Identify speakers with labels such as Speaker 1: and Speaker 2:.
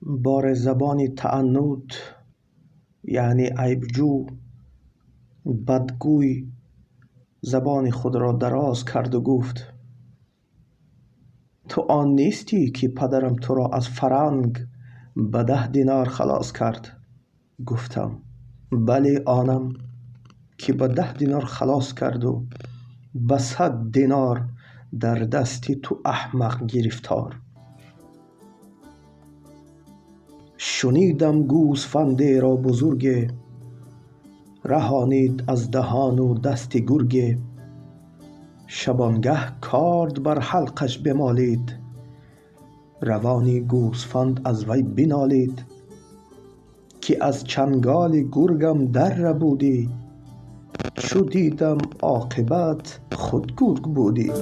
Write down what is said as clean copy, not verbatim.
Speaker 1: بار زبانی تعنت یعنی عیبجو بدگوی زبان خود را دراز کرد و گفت: تو آن نیستی که پدرم تو را از فرنگ به 10 دینار خلاص کرد؟ گفتم: بله آنم که به 10 دینار خلاص کرد و به 100 دینار در دست تو احمق گرفتار. شنیدم گوسفند را بزرگ، رهانید از دهان و دست گرگ. شبانگه کارد بر حلقش بمالید، روانی گوسفند از وی بنالید. که از چنگال گرگم در ربودی، چو دیدم عاقبت خود گرگ بودی.